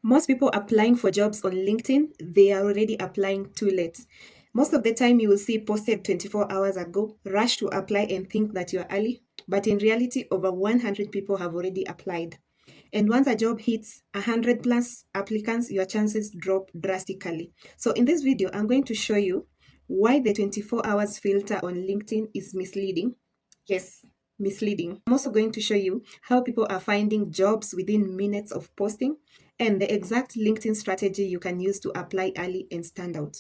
Most people applying for jobs on LinkedIn, they are already applying too late. Most of the time, you will see posted 24 hours ago, rush to apply and think that you're early. But in reality, over 100 people have already applied. And once a job hits 100 plus applicants, your chances drop drastically. So in this video, I'm going to show you why the 24 hours filter on LinkedIn is misleading. Yes, misleading. I'm also going to show you how people are finding jobs within minutes of posting and the exact LinkedIn strategy you can use to apply early and stand out.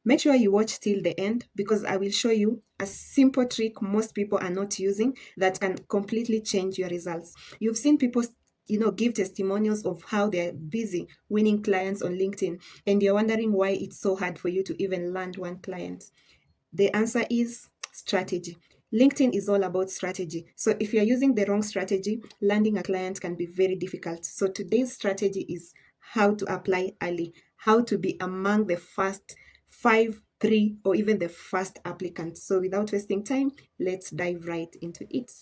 Make sure you watch till the end because I will show you a simple trick most people are not using that can completely change your results. You've seen people give testimonials of how they're busy winning clients on LinkedIn, and you're wondering why it's so hard for you to even land one client. The answer is strategy. LinkedIn is all about strategy. So if you're using the wrong strategy, landing a client can be very difficult. So today's strategy is how to apply early, how to be among the first 5, 3, or even the first applicant. So without wasting time, let's dive right into it.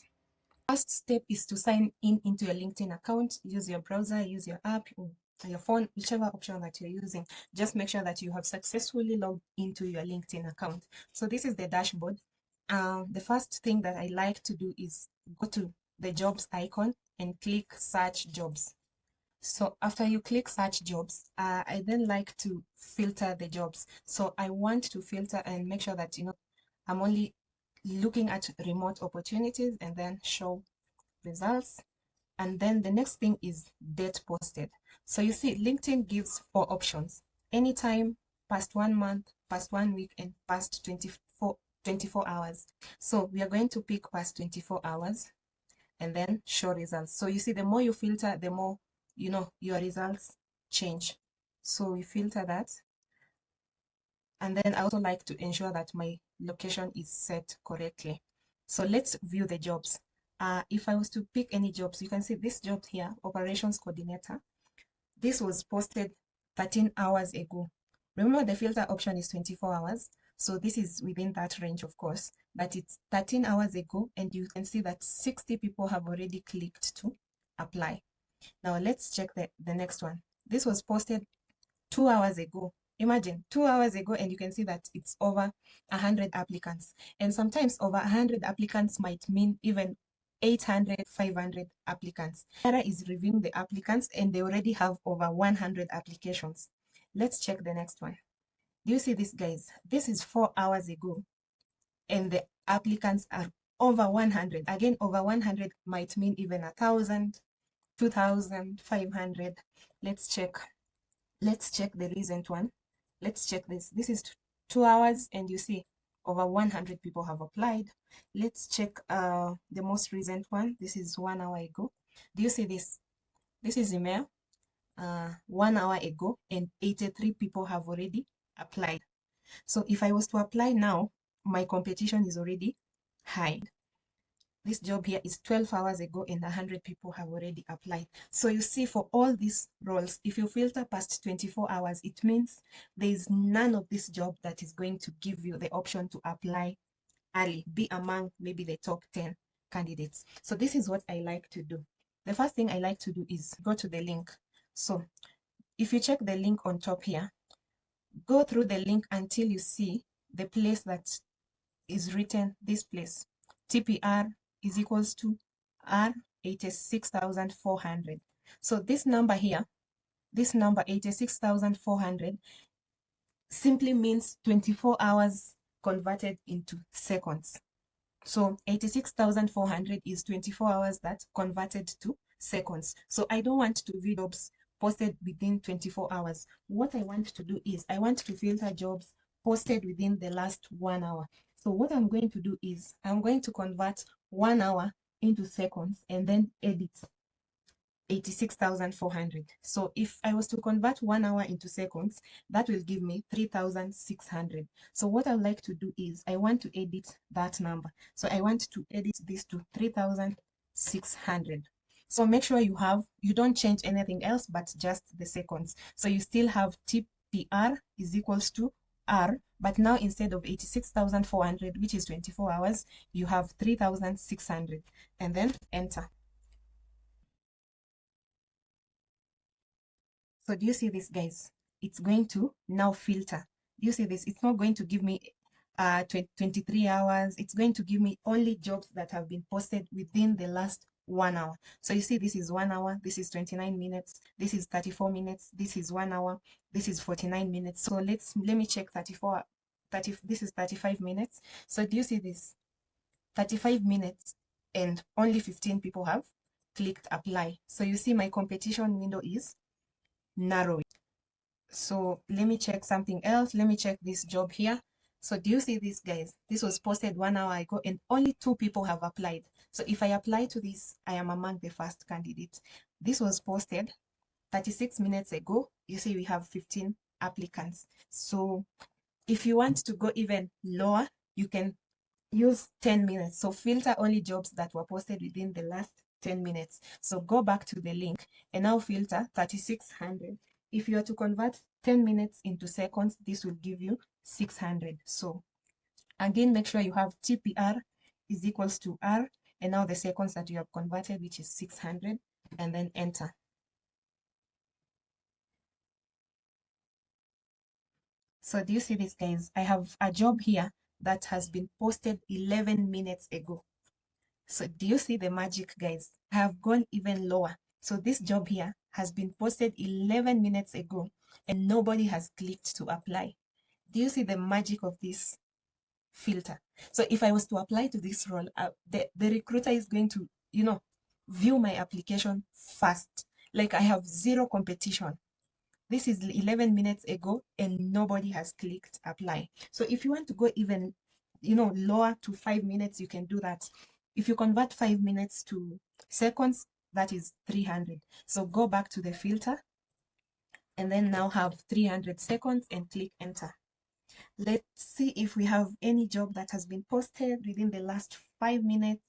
First step is to sign in into your LinkedIn account. Use your browser, use your app, or your phone, whichever option that you're using. Just make sure that you have successfully logged into your LinkedIn account. So this is the dashboard. The first thing that I like to do is go to the jobs icon and click search jobs. So after you click search jobs, I then like to filter the jobs. So I want to filter and make sure that I'm only looking at remote opportunities and then show results. And then the next thing is date posted. So you see, LinkedIn gives 4 options: anytime, past 1 month, past 1 week, and past 24 hours. So we are going to pick past 24 hours and then show results. So you see, the more you filter, the more your results change. So we filter that. And then I also like to ensure that my location is set correctly. So let's view the jobs. If I was to pick any jobs, you can see this job here, operations coordinator. This was posted 13 hours ago. Remember, the filter option is 24 hours. So this is within that range, of course, but it's 13 hours ago, and you can see that 60 people have already clicked to apply. Now let's check the next one. This was posted 2 hours ago. Imagine 2 hours ago, and you can see that it's over 100 applicants. And sometimes over 100 applicants might mean even 800, 500 applicants. Sarah is reviewing the applicants, and they already have over 100 applications. Let's check the next one. Do you see this, guys? This is 4 hours ago, and the applicants are over 100. Again, over 100 might mean even 1,000, 2,500. Let's check. Let's check the recent one. Let's check this. This is 2 hours, and you see over 100 people have applied. Let's check the most recent one. This is 1 hour ago. Do you see this? This is email 1 hour ago, and 83 people have already applied. So if I was to apply now, my competition is already high. This job here is 12 hours ago, and 100 people have already applied. So you see, for all these roles, if you filter past 24 hours, it means there is none of this job that is going to give you the option to apply early, be among maybe the top 10 candidates. So this is what I like to do. The first thing I like to do is go to the link. So if you check the link on top here, go through the link until you see the place that is written, this place, TPR is equals to R 86,400. So this number here, this number 86,400 simply means 24 hours converted into seconds. So 86,400 is 24 hours that converted to seconds. So I don't want to view jobs posted within 24 hours. What I want to do is I want to filter jobs posted within the last 1 hour. So what I'm going to do is I'm going to convert 1 hour into seconds and then edit 86,400. So if I was to convert 1 hour into seconds, that will give me 3,600. So what I would like to do is I want to edit that number. So I want to edit this to 3,600. So make sure you don't change anything else but just the seconds. So you still have TPR is equals to R, but now instead of 86,400, which is 24 hours, you have 3,600, and then enter. So do you see this, guys? It's going to now filter. Do you see this? It's not going to give me 23 hours. It's going to give me only jobs that have been posted within the last 1 hour. So you see, this is 1 hour, this is 29 minutes, this is 34 minutes, this is 1 hour, this is 49 minutes. So let me check 34, 30, this is 35 minutes. So do you see this? 35 minutes and only 15 people have clicked apply. So you see my competition window is narrowing. So let me check something else. Let me check this job here. So do you see this, guys? This was posted 1 hour ago and only 2 people have applied. So if I apply to this, I am among the first candidates. This was posted 36 minutes ago. You see we have 15 applicants. So if you want to go even lower, you can use 10 minutes. So filter only jobs that were posted within the last 10 minutes. So go back to the link and now filter 3600. If you are to convert 10 minutes into seconds, this will give you 600. So again, make sure you have TPR is equals to R, and now the seconds that you have converted, which is 600, and then enter. So do you see this, guys? I have a job here that has been posted 11 minutes ago. So do you see the magic, guys? I have gone even lower. So this job here has been posted 11 minutes ago and nobody has clicked to apply. Do you see the magic of this filter? So if I was to apply to this role, the recruiter is going to, view my application fast. Like I have zero competition. This is 11 minutes ago and nobody has clicked apply. So if you want to go even, lower to 5 minutes, you can do that. If you convert 5 minutes to seconds, that is 300. So go back to the filter and then now have 300 seconds and click enter. Let's see if we have any job that has been posted within the last 5 minutes.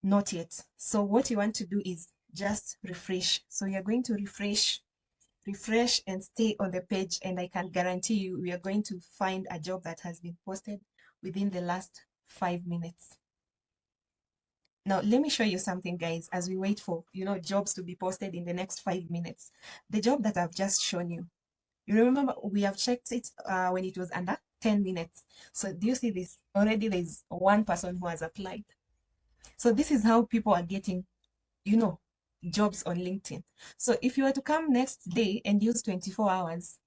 Not yet. So what you want to do is just refresh. So you're going to refresh and stay on the page, and I can guarantee you we are going to find a job that has been posted within the last 5 minutes. Now let me show you something, guys, as we wait for jobs to be posted in the next 5 minutes. The job that I've just shown you, you remember we have checked it when it was under 10 minutes. So do you see this? Already there's one person who has applied. So this is how people are getting jobs on LinkedIn. So if you were to come next day and use 24 hours,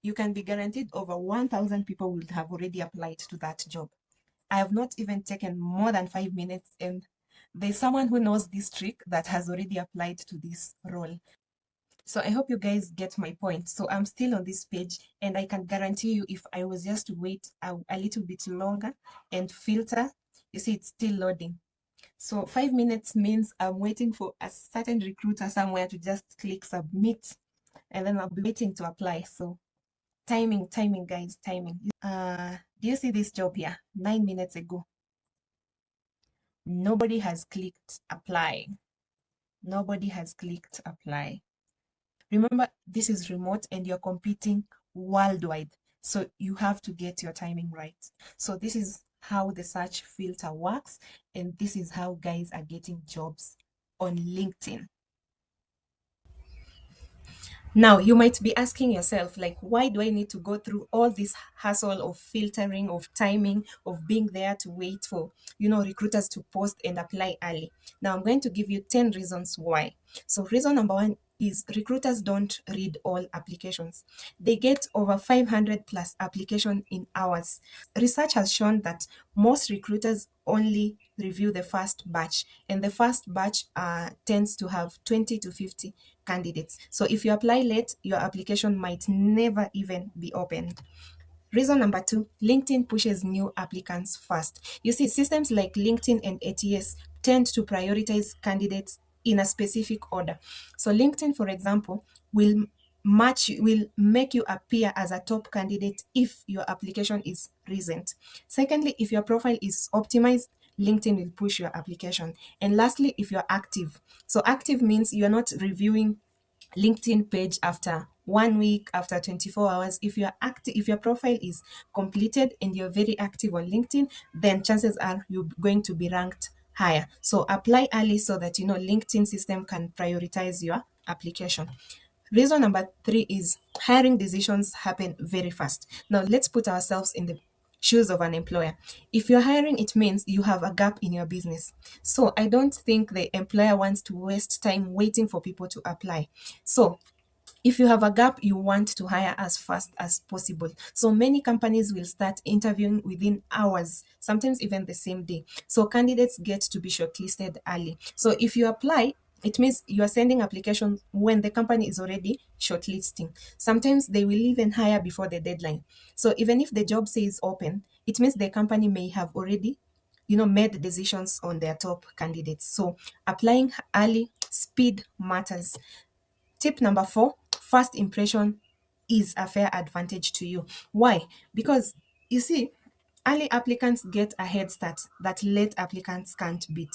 you can be guaranteed over 1,000 people would have already applied to that job. I have not even taken more than 5 minutes, and there's someone who knows this trick that has already applied to this role. So I hope you guys get my point. So I'm still on this page, and I can guarantee you if I was just to wait a little bit longer and filter, you see it's still loading. So 5 minutes means I'm waiting for a certain recruiter somewhere to just click submit, and then I'll be waiting to apply. So timing, guys, timing. Do you see this job here? 9 minutes ago. Nobody has clicked apply. Nobody has clicked apply. Remember, this is remote and you're competing worldwide. So you have to get your timing right. So this is how the search filter works. And this is how guys are getting jobs on LinkedIn. Now, you might be asking yourself, like, why do I need to go through all this hassle of filtering, of timing, of being there to wait for, recruiters to post and apply early? Now, I'm going to give you 10 reasons why. So, reason number one is recruiters don't read all applications. They get over 500 plus application in hours. Research has shown that most recruiters only review the first batch, and the first batch tends to have 20 to 50 candidates. So if you apply late, your application might never even be opened. Reason number two, LinkedIn pushes new applicants first. You see, systems like LinkedIn and ATS tend to prioritize candidates in a specific order. So LinkedIn, for example, will make you appear as a top candidate if your application is recent. Secondly, if your profile is optimized, LinkedIn will push your application. And lastly, if you're active. So active means you're not reviewing LinkedIn page after 1 week, after 24 hours. If you're active, if your profile is completed and you're very active on LinkedIn, then chances are you're going to be ranked higher. So apply early so that LinkedIn system can prioritize your application. Reason number three is hiring decisions happen very fast. Now, let's put ourselves in the shoes of an employer. If you're hiring, it means you have a gap in your business. So, I don't think the employer wants to waste time waiting for people to apply. So, if you have a gap, you want to hire as fast as possible. So many companies will start interviewing within hours, sometimes even the same day. So candidates get to be shortlisted early. So if you apply, it means you are sending applications when the company is already shortlisting. Sometimes they will even hire before the deadline. So even if the job says open, it means the company may have already made decisions on their top candidates. So applying early, speed matters. Tip number four, first impression is a fair advantage to you. Why? Because you see, early applicants get a head start that late applicants can't beat.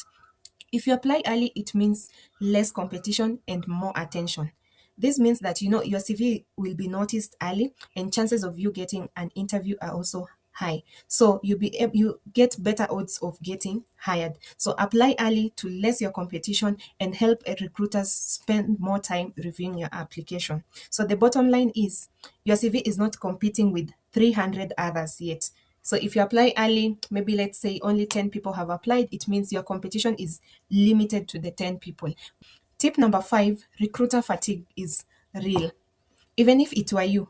If you apply early, it means less competition and more attention. This means that your CV will be noticed early, and chances of you getting an interview are also high. So you get better odds of getting hired. So apply early to less your competition and help recruiters spend more time reviewing your application. So the bottom line is your CV is not competing with 300 others yet. So if you apply early, maybe let's say only 10 people have applied, it means your competition is limited to the 10 people. Tip number five, recruiter fatigue is real. Even if it were you,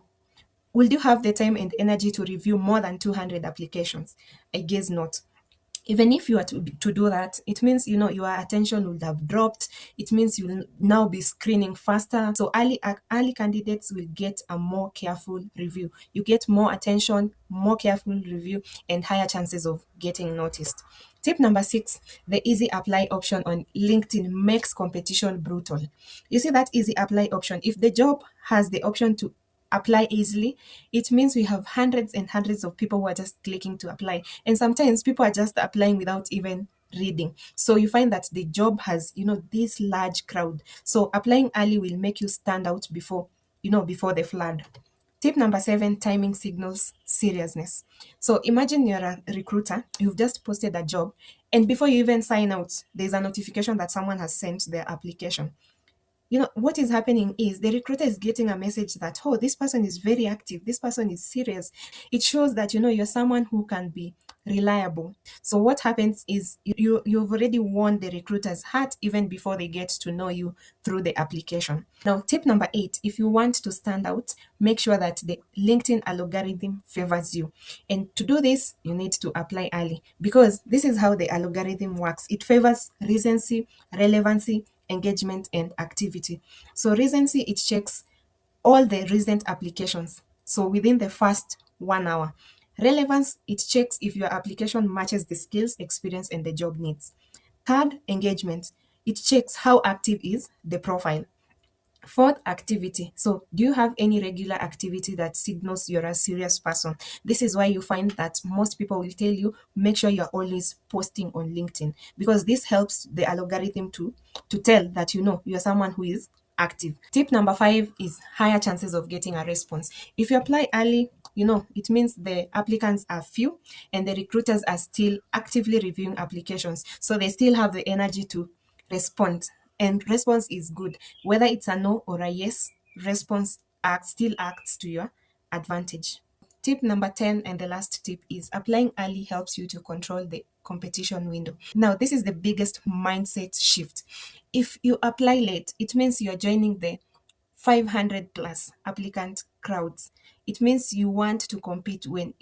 would you have the time and energy to review more than 200 applications? I guess not. Even if you are to do that, it means your attention would have dropped. It means you will now be screening faster. So early candidates will get a more careful review. You get more attention, more careful review, and higher chances of getting noticed. Tip number six, the easy apply option on LinkedIn makes competition brutal. You see that easy apply option, if the job has the option to apply easily, it means we have hundreds and hundreds of people who are just clicking to apply. And sometimes people are just applying without even reading. So you find that the job has, this large crowd. So applying early will make you stand out before the flood. Tip number seven, timing signals seriousness. So imagine you're a recruiter, you've just posted a job, and before you even sign out, there's a notification that someone has sent their application. What is happening is the recruiter is getting a message that, oh, this person is very active, this person is serious. It shows that you're someone who can be reliable. So what happens is you've already won the recruiter's heart even before they get to know you through the application. Now, tip number eight, if you want to stand out, make sure that the LinkedIn algorithm favors you. And to do this, you need to apply early, because this is how the algorithm works. It favors recency, relevancy, engagement, and activity. So recency, it checks all the recent applications, so within the first 1 hour. Relevance, it checks if your application matches the skills, experience, and the job needs. Third, engagement, it checks how active is the profile. Fourth, activity. So, do you have any regular activity that signals you're a serious person? This is why you find that most people will tell you, make sure you're always posting on LinkedIn, because this helps the algorithm to tell that you're someone who is active. Tip number five is higher chances of getting a response. If you apply early, it means the applicants are few and the recruiters are still actively reviewing applications. So they still have the energy to respond, and response is good. Whether it's a no or a yes, response still acts to your advantage. Tip number 10, and the last tip, is applying early helps you to control the competition window. Now, this is the biggest mindset shift. If you apply late, it means you're joining the 500 plus applicant crowds. It means you want to compete when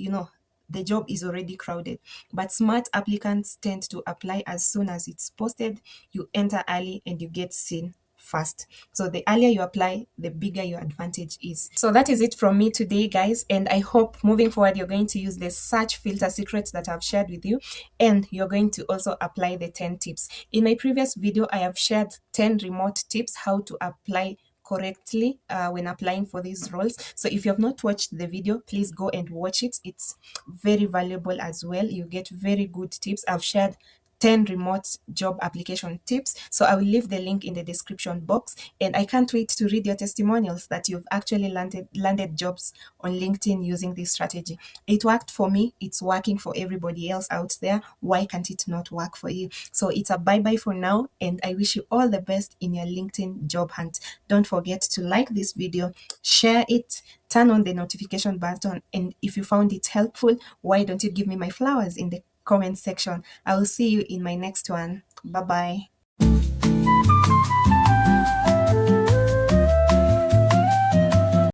the job is already crowded. But smart applicants tend to apply as soon as it's posted. You enter early and you get seen fast. So the earlier you apply, the bigger your advantage is. So that is it from me today, guys. And I hope moving forward, you're going to use the search filter secrets that I've shared with you, and you're going to also apply the 10 tips. In my previous video, I have shared 10 remote tips how to apply correctly when applying for these roles. So if you have not watched the video, please go and watch it. It's very valuable as well. You get very good tips. I've shared 10 remote job application tips. So I will leave the link in the description box, and I can't wait to read your testimonials that you've actually landed jobs on LinkedIn using this strategy. It worked for me, it's working for everybody else out there. Why can't it not work for you? So it's a bye bye for now, and I wish you all the best in your LinkedIn job hunt. Don't forget to like this video, share it, turn on the notification button, and if you found it helpful, why don't you give me my flowers in the comment section? I will see you in my next one. Bye bye.